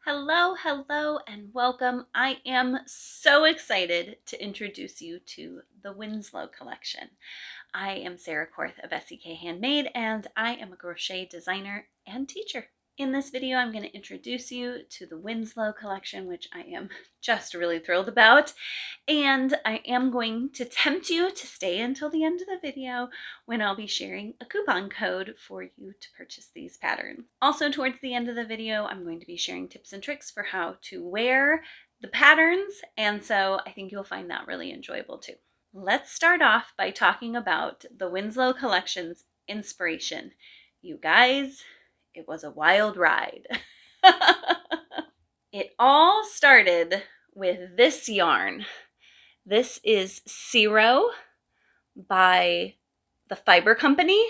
Hello, and welcome. I am so excited to introduce you to the Winslow Collection. I am Sarah Korth of SEK Handmade, and I am a crochet designer and teacher. In this video, I'm going to introduce you to the Winslow Collection, which I am just really thrilled about. And I am going to tempt you to stay until the end of the video when I'll be sharing a coupon code for you to purchase these patterns. Also, towards the end of the video, I'm going to be sharing tips and tricks for how to wear the patterns, and so I think you'll find that really enjoyable too. Let's start off by talking about the Winslow Collection's inspiration. You guys, it was a wild ride. It all started with this yarn. This is Zero by the Fiber Company.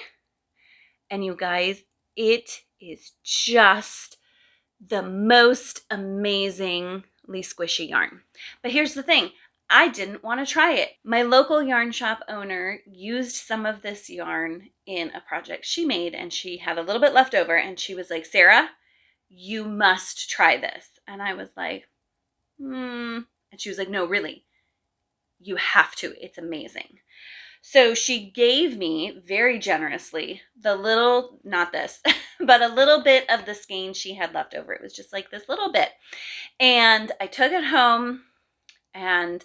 And you guys, it is just the most amazingly squishy yarn. But here's the thing. I didn't want to try it. My local yarn shop owner used some of this yarn in a project she made, and she had a little bit left over, and she was like, Sarah, you must try this. And I was like, And she was like, no, really, you have to. It's amazing. So she gave me very generously the little, not this, but a little bit of the skein she had left over. It was just like this little bit. And I took it home and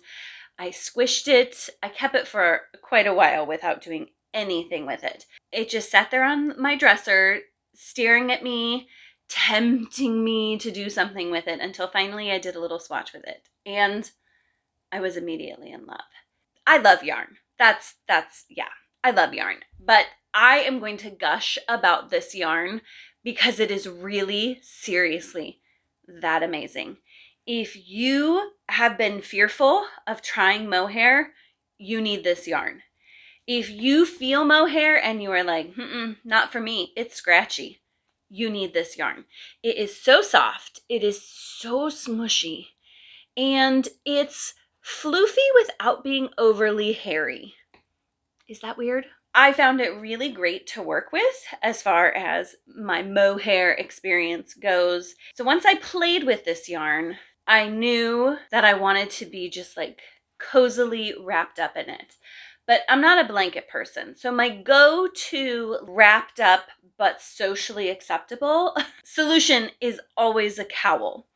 I squished it. I kept it for quite a while without doing anything with it. It just sat there on my dresser, staring at me, tempting me to do something with it, until finally I did a little swatch with it. And I was immediately in love. I love yarn. Yeah, I love yarn. But I am going to gush about this yarn because it is really, seriously, that amazing. If you have been fearful of trying mohair, you need this yarn. If you feel mohair and you are like, not for me, it's scratchy, you need this yarn. It is so soft, it is so smushy, and it's floofy without being overly hairy. Is that weird? I found it really great to work with as far as my mohair experience goes. So once I played with this yarn, I knew that I wanted to be just like cozily wrapped up in it. But I'm not a blanket person. So my go-to wrapped up but socially acceptable solution is always a cowl.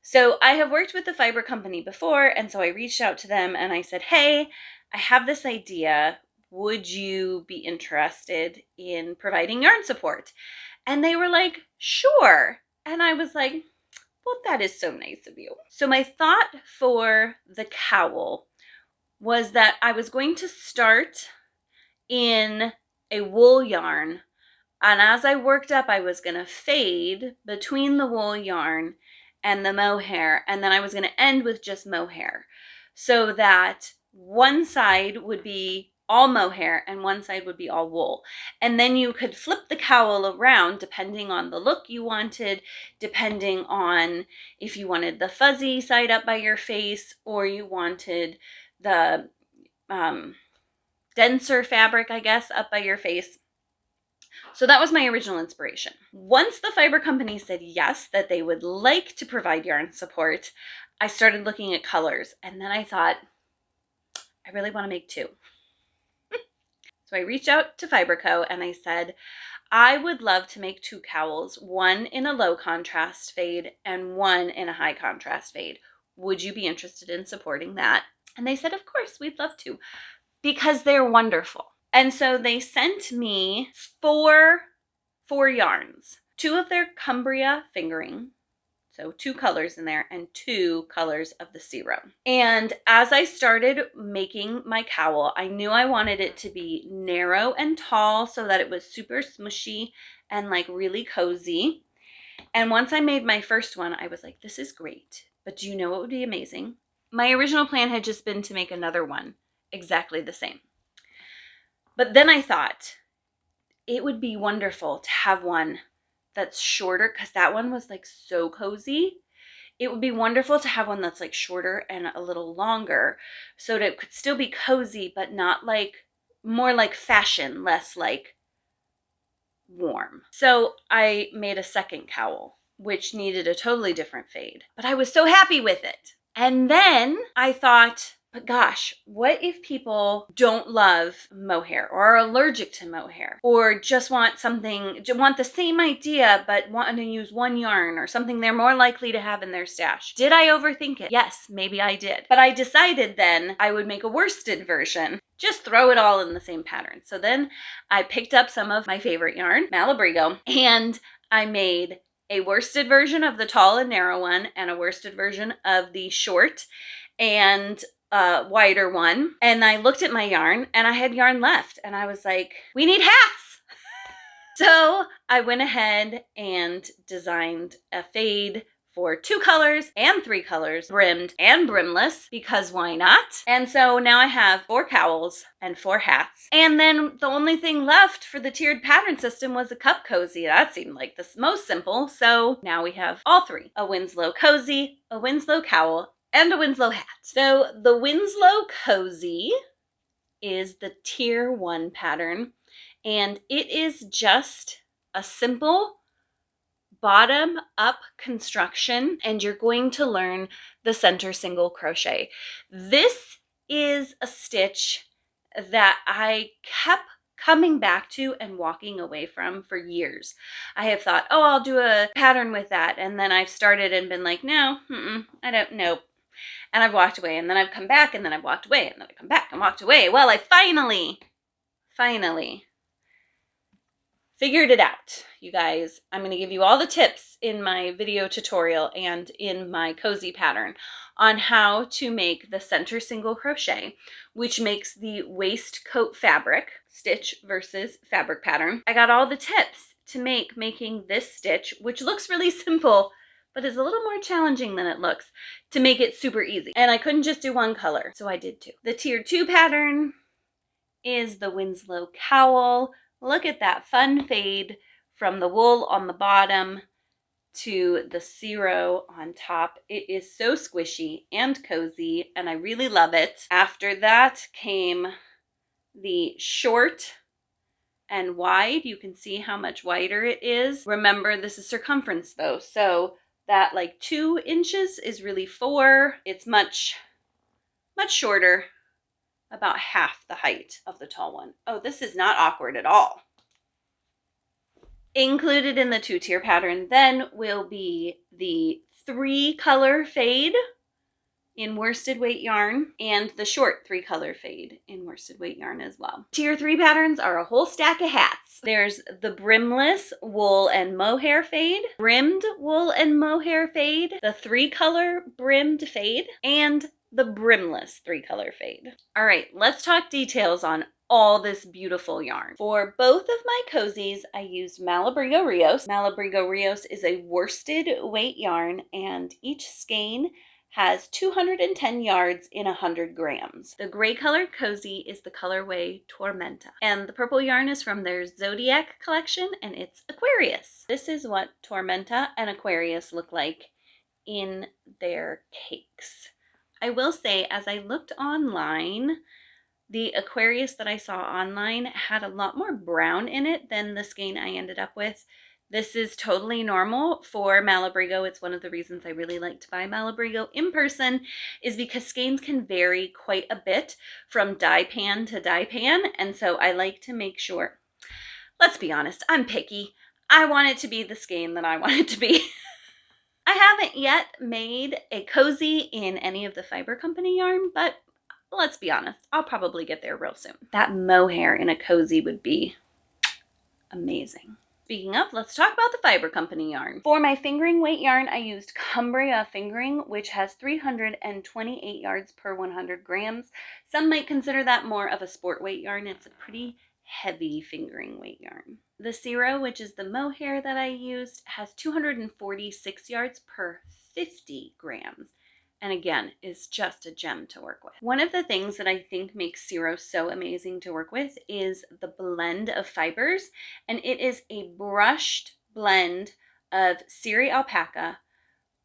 So I have worked with the Fiber Company before, and so I reached out to them and I said, hey, I have this idea. Would you be interested in providing yarn support? And they were like, sure. And I was like, well, that is so nice of you. So my thought for the cowl was that I was going to start in a wool yarn, and as I worked up, I was going to fade between the wool yarn and the mohair, and then I was going to end with just mohair, so that one side would be all mohair and one side would be all wool. And then you could flip the cowl around depending on the look you wanted, depending on if you wanted the fuzzy side up by your face or you wanted the denser fabric, I guess, up by your face. So that was my original inspiration. Once the Fiber Company said yes, that they would like to provide yarn support, I started looking at colors, and then I thought, I really want to make two. So I reached out to Fiber Co. and I said, I would love to make two cowls, one in a low contrast fade and one in a high contrast fade. Would you be interested in supporting that? And they said, of course, we'd love to, because they're wonderful. And so they sent me four yarns, two of their Cumbria fingering, so two colors in there, and two colors of the Zero. And as I started making my cowl, I knew I wanted it to be narrow and tall so that it was super smushy and like really cozy. And once I made my first one, I was like, this is great. But do you know what would be amazing? My original plan had just been to make another one exactly the same. But then I thought it would be wonderful to have one that's shorter, because that one was like so cozy. It would be wonderful to have one that's like shorter and a little longer so that it could still be cozy, but not like, more like fashion, less like warm. So I made a second cowl which needed a totally different fade. But I was so happy with it. And then I thought, but gosh, what if people don't love mohair or are allergic to mohair or just want the same idea but want to use one yarn or something they're more likely to have in their stash? Did I overthink it? Yes, maybe I did. But I decided then I would make a worsted version. Just throw it all in the same pattern. So then I picked up some of my favorite yarn, Malabrigo, and I made a worsted version of the tall and narrow one and a worsted version of the short and wider one. And I looked at my yarn and I had yarn left and I was like, we need hats. So I went ahead and designed a fade for 2 colors and 3 colors, brimmed and brimless, because why not? And so now I have 4 cowls and 4 hats. And then the only thing left for the tiered pattern system was a cup cozy. That seemed like the most simple. So now we have all 3, a Winslow cozy, a Winslow cowl, and a Winslow hat. So the Winslow cozy is the tier 1 pattern, and it is just a simple bottom up construction, and you're going to learn the center single crochet. This is a stitch that I kept coming back to and walking away from for years. I have thought, oh, I'll do a pattern with that, and then I've started and been like, no, I don't know. And I've walked away, and then I've come back, and then I've walked away, and then I've come back and walked away. Well, I finally figured it out, you guys. I'm going to give you all the tips in my video tutorial and in my cozy pattern on how to make the center single crochet, which makes the waistcoat fabric stitch versus fabric pattern. I got all the tips to making this stitch, which looks really simple, but is a little more challenging than it looks, to make it super easy. And I couldn't just do one color, so I did 2. The tier 2 pattern is the Winslow Cowl. Look at that fun fade from the wool on the bottom to the zero on top. It is so squishy and cozy, and I really love it. After that came the short and wide. You can see how much wider it is. Remember, this is circumference though, so that like 2 inches is really 4. It's much shorter, about half the height of the tall one. Oh, this is not awkward at all. Included in the 2-tier pattern then will be the 3-color fade in worsted weight yarn and the short 3-color fade in worsted weight yarn as well. Tier 3 patterns are a whole stack of hats. There's the brimless wool and mohair fade, brimmed wool and mohair fade, the 3-color brimmed fade, and the brimless 3-color fade. All right, let's talk details on all this beautiful yarn. For both of my cozies, I used Malabrigo Rios. Malabrigo Rios is a worsted weight yarn, and each skein has 210 yards in 100 grams. The gray colored cozy is the colorway Tormenta, and the purple yarn is from their Zodiac collection, and it's Aquarius. This is what Tormenta and Aquarius look like in their cakes. I will say, as I looked online, the Aquarius that I saw online had a lot more brown in it than the skein I ended up with. This is totally normal for Malabrigo. It's one of the reasons I really like to buy Malabrigo in person, is because skeins can vary quite a bit from dye pan to dye pan, and so I like to make sure. Let's be honest, I'm picky. I want it to be the skein that I want it to be. I haven't yet made a cozy in any of the Fiber Company yarn, but let's be honest, I'll probably get there real soon. That mohair in a cozy would be amazing. Speaking of, let's talk about the Fiber Company yarn. For my fingering weight yarn, I used Cumbria fingering, which has 328 yards per 100 grams. Some might consider that more of a sport weight yarn. It's a pretty heavy fingering weight yarn. The Zero, which is the mohair that I used, has 246 yards per 50 grams. And again, is just a gem to work with. One of the things that I think makes Zero so amazing to work with is the blend of fibers. And it is a brushed blend of Siri alpaca,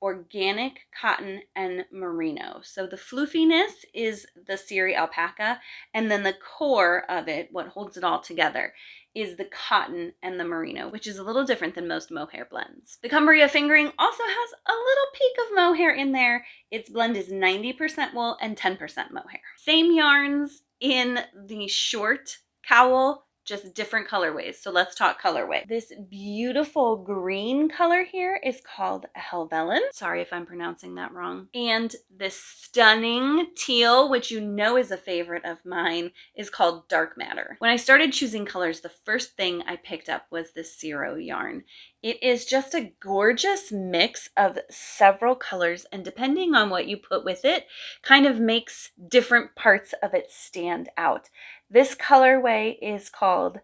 organic cotton and merino. So the floofiness is the Siri alpaca, and then the core of it, what holds it all together, is the cotton and the merino, which is a little different than most mohair blends. The Cumbria fingering also has a little peak of mohair in there. Its blend is 90% wool and 10% mohair. Same yarns in the short cowl, just different colorways. So let's talk colorway. This beautiful green color here is called Helvellyn. Sorry if I'm pronouncing that wrong. And this stunning teal, which you know is a favorite of mine, is called Dark Matter. When I started choosing colors, the first thing I picked up was this Zero yarn. It is just a gorgeous mix of several colors, and depending on what you put with it, kind of makes different parts of it stand out. This colorway is called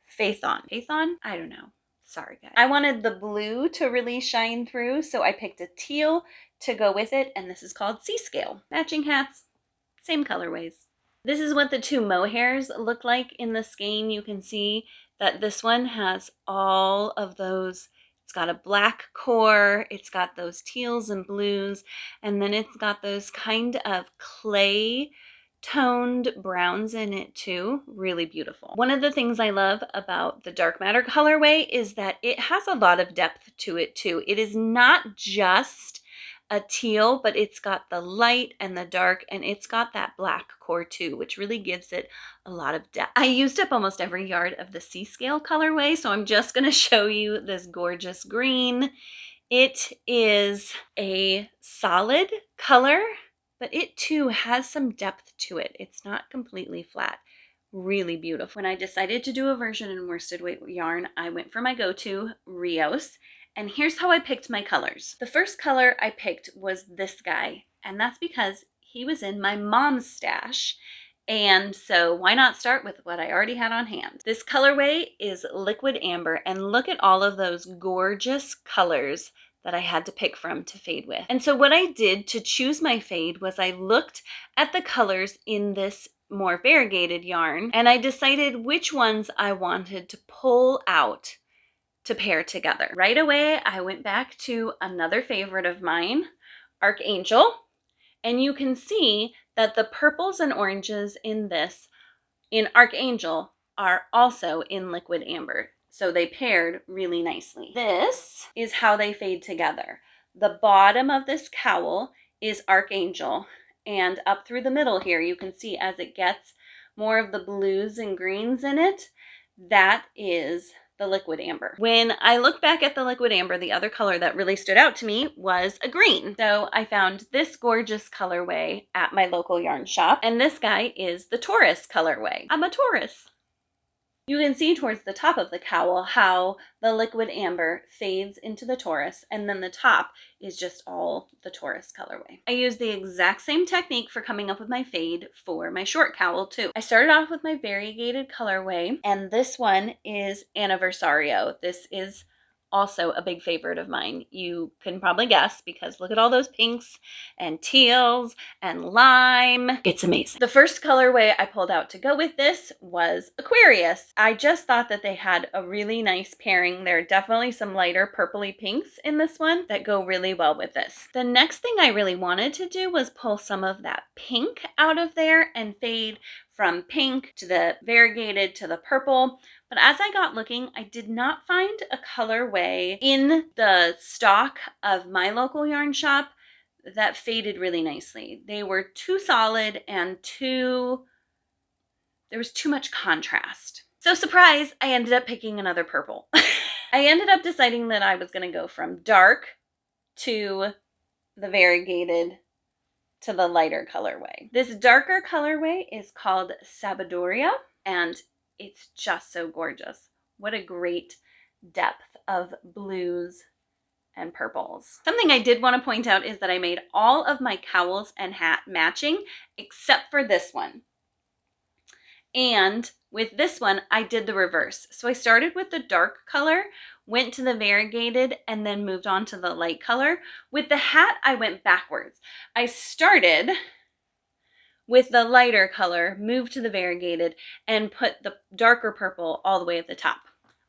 Faithon. Faithon? I don't know. Sorry, guys. I wanted the blue to really shine through, so I picked a teal to go with it, and this is called Seascale. Matching hats, same colorways. This is what the two mohairs look like in the skein. You can see that this one has all of those. It's got a black core, it's got those teals and blues, and then it's got those kind of clay toned browns in it too. Really beautiful. One of the things I love about the Dark Matter colorway is that it has a lot of depth to it too. It is not just a teal, but it's got the light and the dark, and it's got that black core too, which really gives it a lot of depth. I used up almost every yard of the Seascale colorway, so I'm just going to show you this gorgeous green. It is a solid color, but it too has some depth to it. It's not completely flat. Really beautiful. When I decided to do a version in worsted weight yarn, I went for my go-to, Rios. And here's how I picked my colors. The first color I picked was this guy, and that's because he was in my mom's stash. And so why not start with what I already had on hand? This colorway is Liquid Amber, and look at all of those gorgeous colors that I had to pick from to fade with. And so what I did to choose my fade was I looked at the colors in this more variegated yarn, and I decided which ones I wanted to pull out to pair together. Right away, I went back to another favorite of mine, Archangel, and you can see that the purples and oranges in Archangel are also in Liquid Amber. So they paired really nicely. This is how they fade together. The bottom of this cowl is Archangel, and up through the middle here, you can see as it gets more of the blues and greens in it, that is the Liquid Amber. When I look back at the Liquid Amber, the other color that really stood out to me was a green. So I found this gorgeous colorway at my local yarn shop, and this guy is the Taurus colorway. I'm a Taurus. You can see towards the top of the cowl how the Liquid Amber fades into the Taurus, and then the top is just all the Taurus colorway. I used the exact same technique for coming up with my fade for my short cowl too. I started off with my variegated colorway, and this one is Anniversario. This is also a big favorite of mine. You can probably guess because look at all those pinks and teals and lime. It's amazing. The first colorway I pulled out to go with this was Aquarius. I just thought that they had a really nice pairing. There are definitely some lighter purpley pinks in this one that go really well with this. The next thing I really wanted to do was pull some of that pink out of there and fade from pink to the variegated to the purple. But as I got looking, I did not find a colorway in the stock of my local yarn shop that faded really nicely. They were too solid and there was too much contrast. So surprise, I ended up picking another purple. I ended up deciding that I was going to go from dark to the variegated to the lighter colorway. This darker colorway is called Sabadoria, and it's just so gorgeous. What a great depth of blues and purples. Something I did want to point out is that I made all of my cowls and hat matching except for this one. And with this one, I did the reverse. So I started with the dark color, went to the variegated, and then moved on to the light color. With the hat, I went backwards. I started with the lighter color, moved to the variegated, and put the darker purple all the way at the top.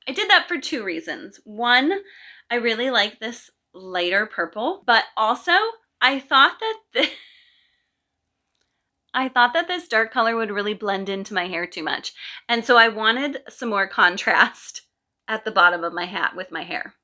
I did that for two reasons. One, I really like this lighter purple, but also I thought that this dark color would really blend into my hair too much. And so I wanted some more contrast at the bottom of my hat with my hair.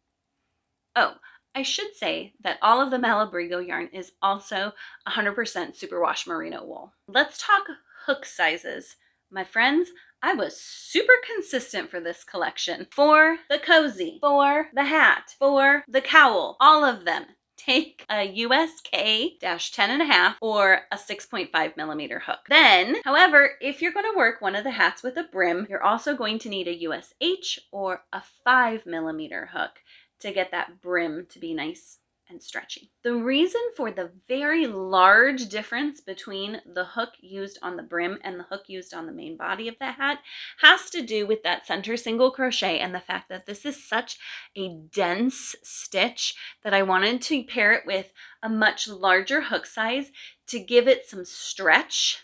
Oh, I should say that all of the Malabrigo yarn is also 100% superwash merino wool. Let's talk hook sizes. My friends, I was super consistent for this collection. For the cozy, for the hat, for the cowl, all of them. Take a USK-10.5 or a 6.5 millimeter hook. Then, however, if you're going to work one of the hats with a brim, you're also going to need a USH or a 5 millimeter hook to get that brim to be nice and stretchy. The reason for the very large difference between the hook used on the brim and the hook used on the main body of the hat has to do with that center single crochet and the fact that this is such a dense stitch that I wanted to pair it with a much larger hook size to give it some stretch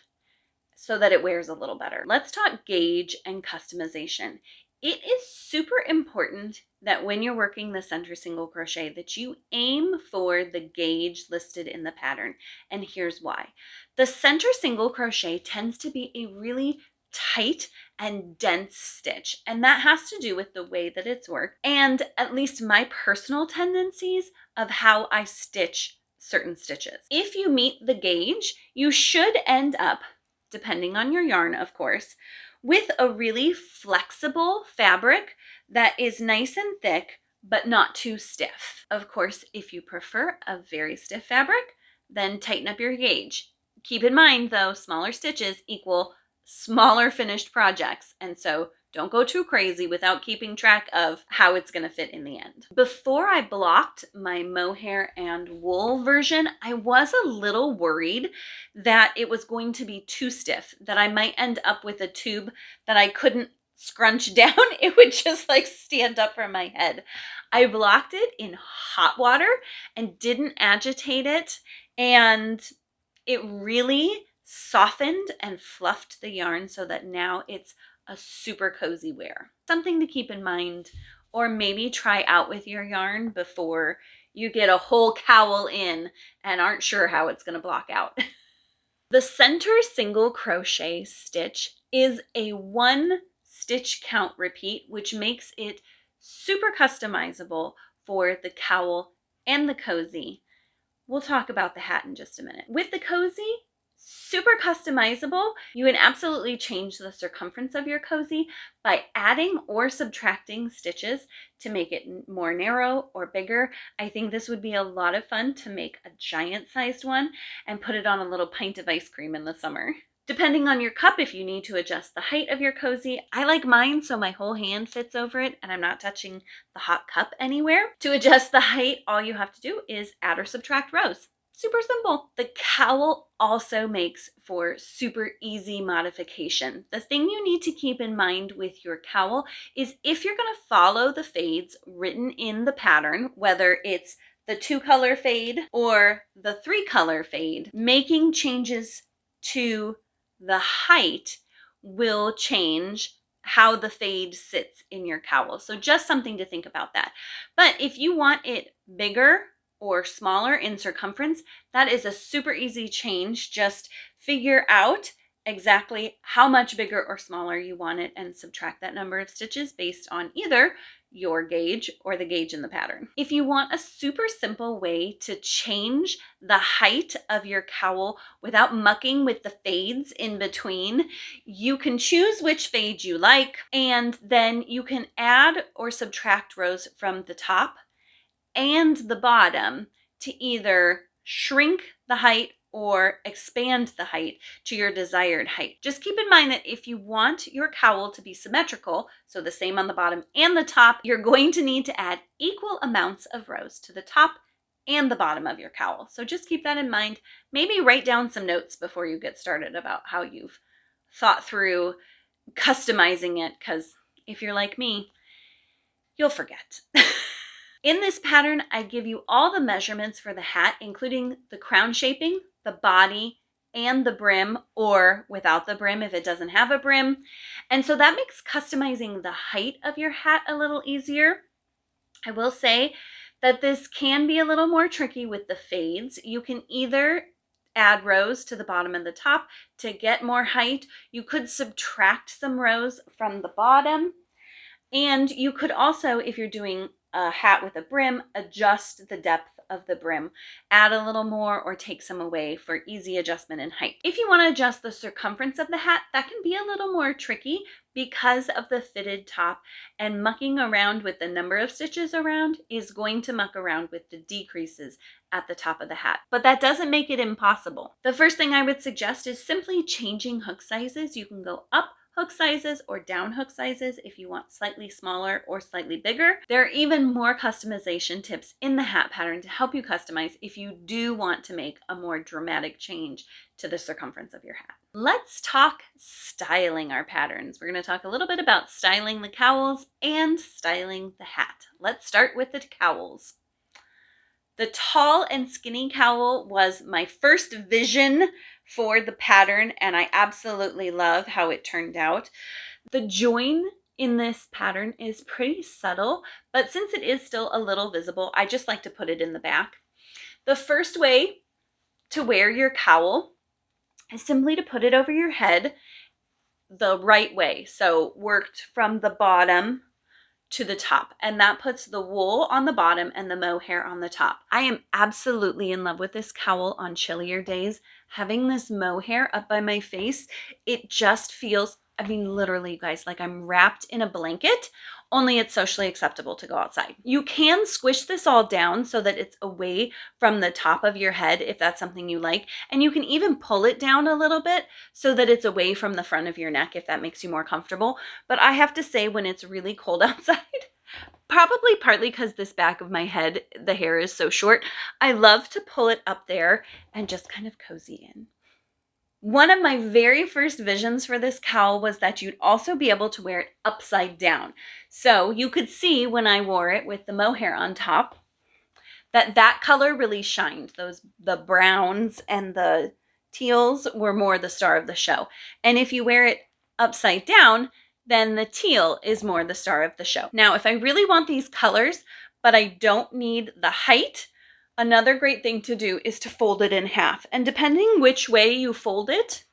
so that it wears a little better. Let's talk gauge and customization. It is super important that when you're working the center single crochet that you aim for the gauge listed in the pattern. And here's why. The center single crochet tends to be a really tight and dense stitch, and that has to do with the way that it's worked and at least my personal tendencies of how I stitch certain stitches. If you meet the gauge, you should end up, depending on your yarn of course, with a really flexible fabric that is nice and thick, but not too stiff. Of course, if you prefer a very stiff fabric, then tighten up your gauge. Keep in mind though, smaller stitches equal smaller finished projects. And so don't go too crazy without keeping track of how it's going to fit in the end. Before I blocked my mohair and wool version, I was a little worried that it was going to be too stiff, that I might end up with a tube that I couldn't scrunch down. It would just like stand up from my head. I blocked it in hot water and didn't agitate it, and it really softened and fluffed the yarn so that now it's a super cozy wear. Something to keep in mind, or maybe try out with your yarn before you get a whole cowl in and aren't sure how it's going to block out. The center single crochet stitch is a 1 stitch count repeat, which makes it super customizable for the cowl and the cozy. We'll talk about the hat in just a minute. With the cozy, super customizable. You can absolutely change the circumference of your cozy by adding or subtracting stitches to make it more narrow or bigger. I think this would be a lot of fun to make a giant sized one and put it on a little pint of ice cream in the summer. Depending on your cup, if you need to adjust the height of your cozy, I like mine so my whole hand fits over it and I'm not touching the hot cup anywhere. To adjust the height, all you have to do is add or subtract rows. Super simple. The cowl also makes for super easy modification. The thing you need to keep in mind with your cowl is if you're going to follow the fades written in the pattern, whether it's the 2-color fade or the 3-color fade, making changes to the height will change how the fade sits in your cowl. So just something to think about that. But if you want it bigger or smaller in circumference, that is a super easy change. Just figure out exactly how much bigger or smaller you want it and subtract that number of stitches based on either your gauge or the gauge in the pattern. If you want a super simple way to change the height of your cowl without mucking with the fades in between, you can choose which fade you like, and then you can add or subtract rows from the top and the bottom to either shrink the height or expand the height to your desired height. Just keep in mind that if you want your cowl to be symmetrical, so the same on the bottom and the top, you're going to need to add equal amounts of rows to the top and the bottom of your cowl. So just keep that in mind. Maybe write down some notes before you get started about how you've thought through customizing it, because if you're like me, you'll forget. In this pattern, I give you all the measurements for the hat, including the crown shaping, the body, and the brim, or without the brim if it doesn't have a brim. And so that makes customizing the height of your hat a little easier. I will say that this can be a little more tricky with the fades. You can either add rows to the bottom and the top to get more height. You could subtract some rows from the bottom. And you could also, if you're doing a hat with a brim, adjust the depth of the brim, add a little more or take some away for easy adjustment in height. If you want to adjust the circumference of the hat, that can be a little more tricky because of the fitted top, and mucking around with the number of stitches around is going to muck around with the decreases at the top of the hat. But that doesn't make it impossible. The first thing I would suggest is simply changing hook sizes. You can go up hook sizes or down hook sizes if you want slightly smaller or slightly bigger. There are even more customization tips in the hat pattern to help you customize if you do want to make a more dramatic change to the circumference of your hat. Let's talk styling our patterns. We're going to talk a little bit about styling the cowls and styling the hat. Let's start with the cowls. The tall and skinny cowl was my first vision for the pattern, and I absolutely love how it turned out. The join in this pattern is pretty subtle, but since it is still a little visible, I just like to put it in the back. The first way to wear your cowl is simply to put it over your head the right way. So worked from the bottom to the top, and that puts the wool on the bottom and the mohair on the top. I am absolutely in love with this cowl on chillier days. Having this mohair up by my face, it just feels, I mean, literally, guys, like I'm wrapped in a blanket, only it's socially acceptable to go outside. You can squish this all down so that it's away from the top of your head if that's something you like. And you can even pull it down a little bit so that it's away from the front of your neck if that makes you more comfortable. But I have to say, when it's really cold outside, probably partly because this back of my head, the hair is so short, I love to pull it up there and just kind of cozy in. One of my very first visions for this cowl was that you'd also be able to wear it upside down. So you could see when I wore it with the mohair on top that that color really shined. The browns and the teals were more the star of the show. And if you wear it upside down, then the teal is more the star of the show. Now, if I really want these colors, but I don't need the height, another great thing to do is to fold it in half. And depending which way you fold it,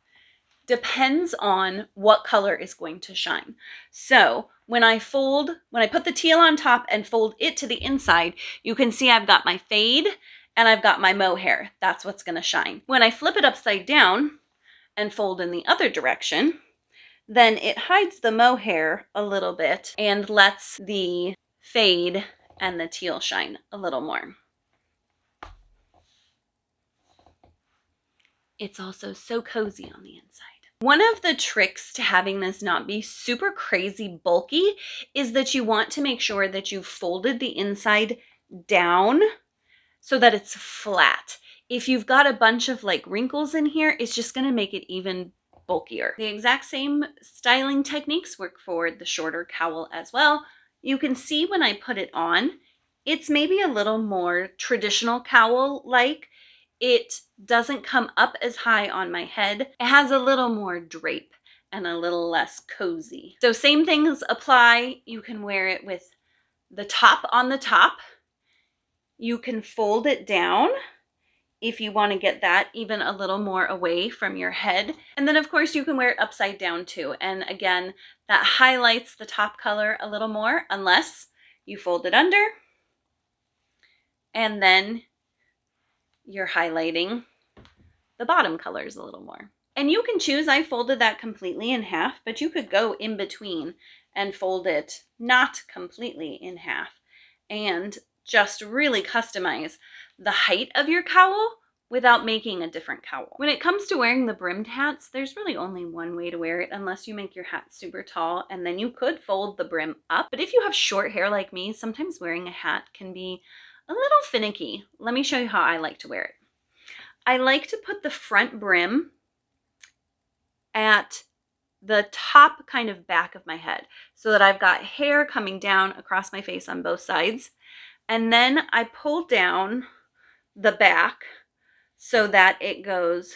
depends on what color is going to shine. So when I put the teal on top and fold it to the inside, you can see I've got my fade and I've got my mohair. That's what's going to shine. When I flip it upside down and fold in the other direction, then it hides the mohair a little bit and lets the fade and the teal shine a little more. It's also so cozy on the inside. One of the tricks to having this not be super crazy bulky is that you want to make sure that you've folded the inside down so that it's flat. If you've got a bunch of like wrinkles in here, it's just going to make it even bulkier. The exact same styling techniques work for the shorter cowl as well. You can see when I put it on, it's maybe a little more traditional cowl-like. It doesn't come up as high on my head. It has a little more drape and a little less cozy. So same things apply. You can wear it with the top on the top. You can fold it down if you want to get that even a little more away from your head. And then of course you can wear it upside down too. And again, that highlights the top color a little more unless you fold it under and then you're highlighting the bottom colors a little more. And you can choose, I folded that completely in half, but you could go in between and fold it not completely in half and just really customize the height of your cowl without making a different cowl. When it comes to wearing the brimmed hats, there's really only one way to wear it unless you make your hat super tall, and then you could fold the brim up. But if you have short hair like me, sometimes wearing a hat can be a little finicky. Let me show you how I like to wear it. I like to put the front brim at the top kind of back of my head so that I've got hair coming down across my face on both sides. And then I pull down the back so that it goes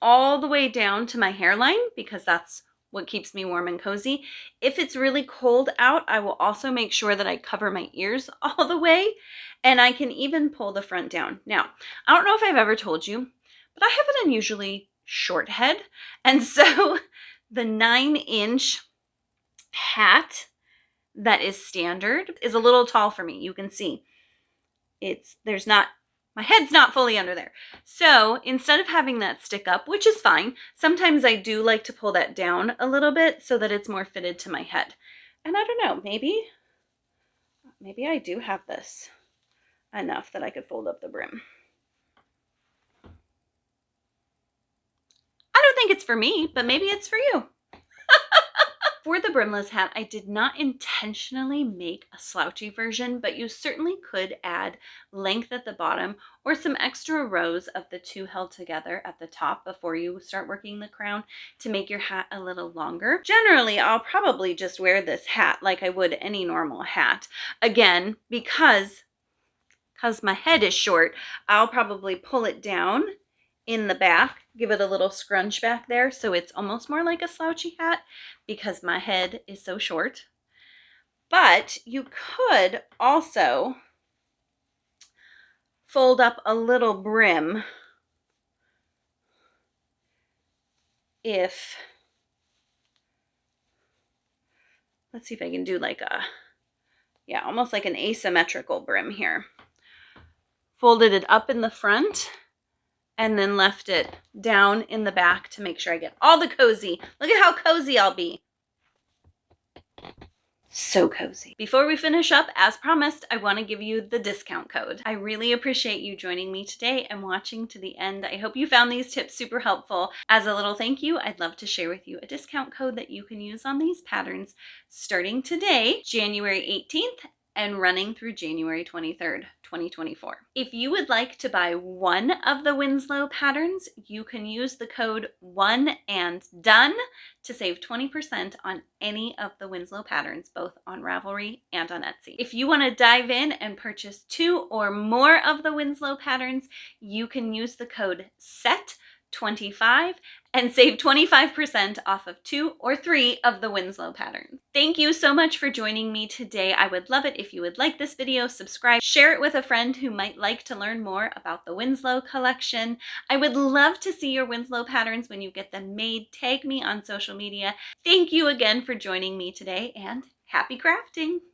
all the way down to my hairline because that's what keeps me warm and cozy. If it's really cold out, I will also make sure that I cover my ears all the way, and I can even pull the front down. Now, I don't know if I've ever told you, but I have an unusually short head, and so the 9-inch hat that is standard is a little tall for me. You can see my head's not fully under there. So instead of having that stick up, which is fine, sometimes I do like to pull that down a little bit so that it's more fitted to my head. And I don't know, maybe I do have this enough that I could fold up the brim. I don't think it's for me, but maybe it's for you. For the brimless hat, I did not intentionally make a slouchy version, but you certainly could add length at the bottom or some extra rows of the two held together at the top before you start working the crown to make your hat a little longer. Generally, I'll probably just wear this hat like I would any normal hat. Again, because my head is short, I'll probably pull it down in the back, give it a little scrunch back there so it's almost more like a slouchy hat because my head is so short. But you could also fold up a little brim if, let's see if I can do like almost like an asymmetrical brim here. Folded it up in the front and then left it down in the back to make sure I get all the cozy. Look at how cozy I'll be. So cozy. Before we finish up, as promised, I want to give you the discount code. I really appreciate you joining me today and watching to the end. I hope you found these tips super helpful. As a little thank you, I'd love to share with you a discount code that you can use on these patterns starting today, January 18th, and running through January 23rd, 2024. If you would like to buy one of the Winslow patterns, you can use the code ONEANDDONE to save 20% on any of the Winslow patterns, both on Ravelry and on Etsy. If you want to dive in and purchase 2 or more of the Winslow patterns, you can use the code SET25 and save 25% off of 2 or 3 of the Winslow patterns. Thank you so much for joining me today. I would love it if you would like this video, subscribe, share it with a friend who might like to learn more about the Winslow collection. I would love to see your Winslow patterns when you get them made. Tag me on social media. Thank you again for joining me today, and happy crafting!